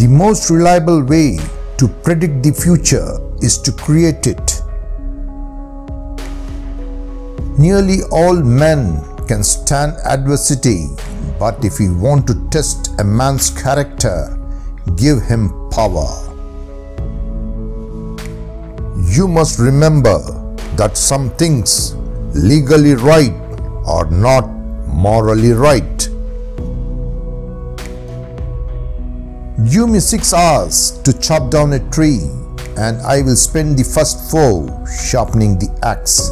The most reliable way to predict the future is to create it. Nearly all men can stand adversity, but if you want to test a man's character, give him power. You must remember that some things legally right are not morally right. Give me 6 hours to chop down a tree, and I will spend the first 4 sharpening the axe.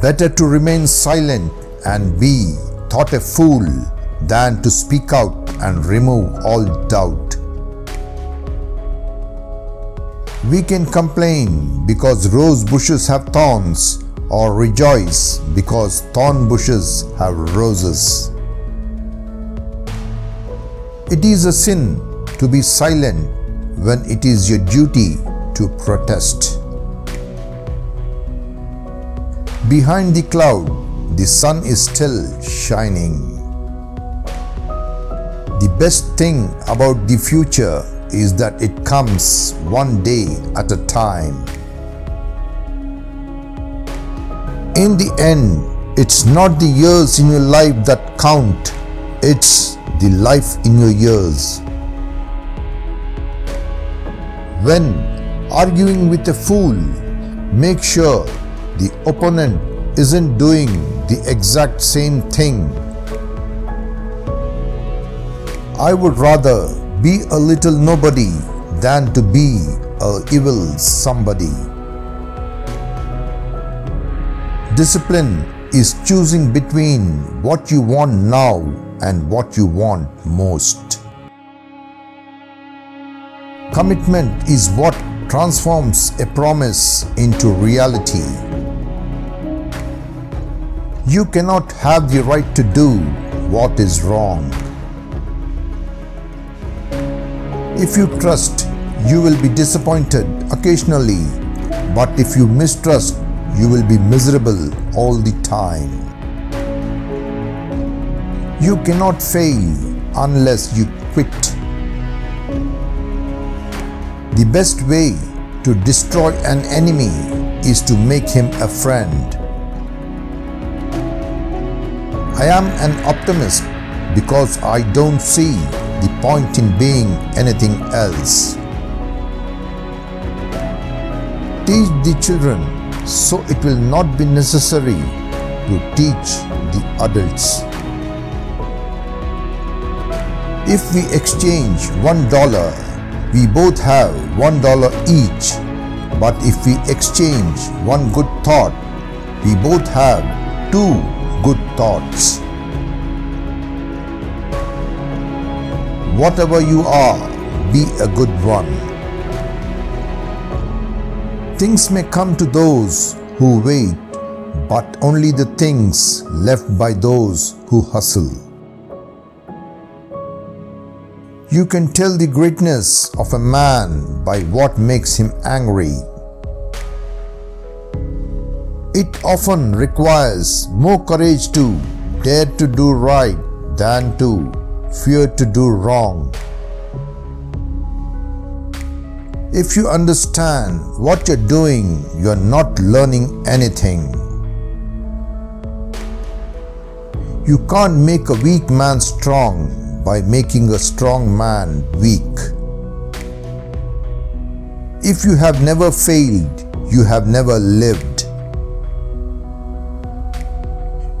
Better to remain silent and be thought a fool than to speak out and remove all doubt. We can complain because rose bushes have thorns, or rejoice because thorn bushes have roses. It is a sin to be silent when it is your duty to protest. Behind the cloud, the sun is still shining. The best thing about the future is that it comes one day at a time. In the end, it's not the years in your life that count, it's the life in your years. When arguing with a fool, make sure the opponent isn't doing the exact same thing. I would rather be a little nobody than to be an evil somebody. Discipline is choosing between what you want now and what you want most. Commitment is what transforms a promise into reality. You cannot have the right to do what is wrong. If you trust, you will be disappointed occasionally, but if you mistrust, you will be miserable all the time. You cannot fail unless you quit. The best way to destroy an enemy is to make him a friend. I am an optimist because I don't see the point in being anything else. Teach the children so it will not be necessary to teach the adults. If we exchange $1, we both have $1 each. But if we exchange one good thought, we both have 2 good thoughts. Whatever you are, be a good one. Things may come to those who wait, but only the things left by those who hustle. You can tell the greatness of a man by what makes him angry. It often requires more courage to dare to do right than to fear to do wrong. If you understand what you're doing, you're not learning anything. You can't make a weak man strong by making a strong man weak. If you have never failed, you have never lived.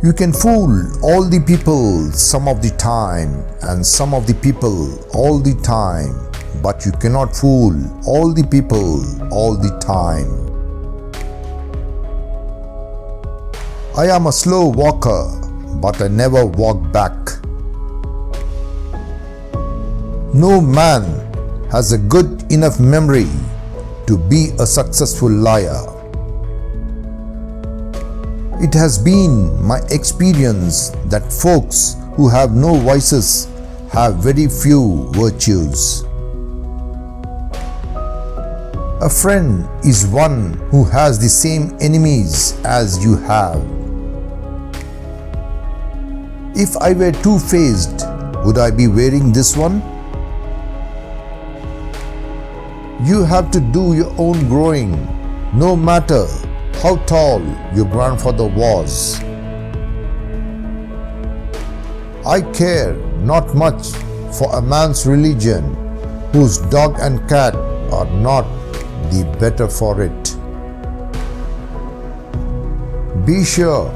You can fool all the people some of the time and some of the people all the time, but you cannot fool all the people all the time. I am a slow walker, but I never walk back. No man has a good enough memory to be a successful liar. It has been my experience that folks who have no vices have very few virtues. A friend is one who has the same enemies as you have. If I were two-faced, would I be wearing this one? You have to do your own growing, no matter how tall your grandfather was. I care not much for a man's religion whose dog and cat are not the better for it. Be sure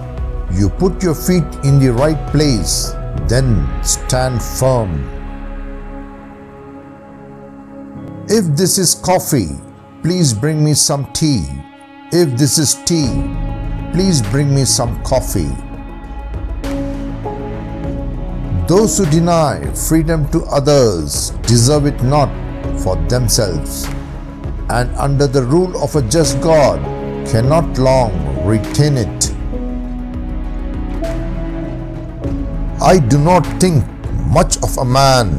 you put your feet in the right place, then stand firm. If this is coffee, please bring me some tea. If this is tea, please bring me some coffee. Those who deny freedom to others deserve it not for themselves, and under the rule of a just God cannot long retain it. I do not think much of a man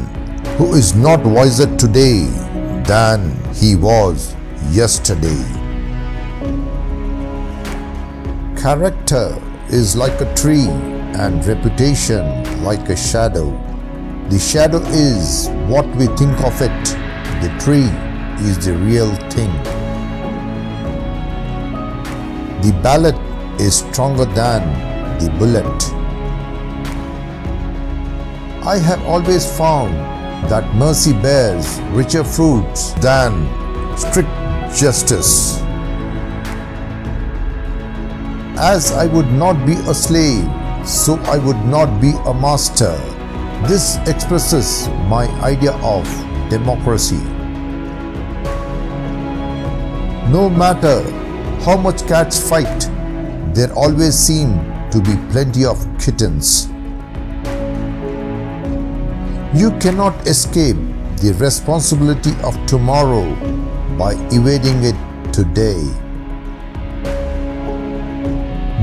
who is not wiser today than he was yesterday. Character is like a tree and reputation like a shadow. The shadow is what we think of it. The tree is the real thing. The ballot is stronger than the bullet. I have always found that mercy bears richer fruits than strict justice. As I would not be a slave, so I would not be a master. This expresses my idea of democracy. No matter how much cats fight, there always seem to be plenty of kittens. You cannot escape the responsibility of tomorrow by evading it today.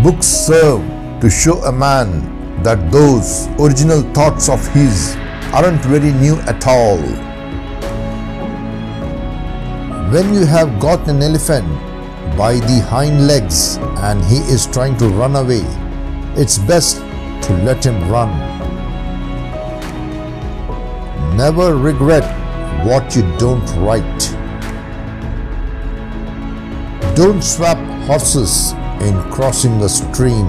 Books serve to show a man that those original thoughts of his aren't very new at all. When you have got an elephant by the hind legs and he is trying to run away, it's best to let him run. Never regret what you don't write. Don't swap horses in crossing a stream.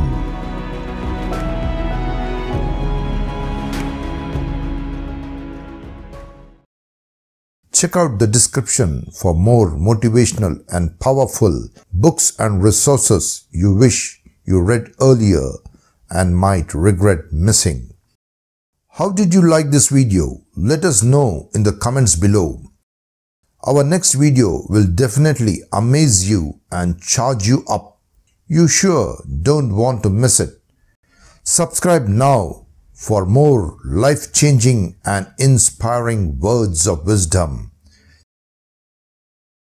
Check out the description for more motivational and powerful books and resources you wish you read earlier and might regret missing. How did you like this video? Let us know in the comments below. Our next video will definitely amaze you and charge you up. You sure don't want to miss it. Subscribe now for more life-changing and inspiring words of wisdom.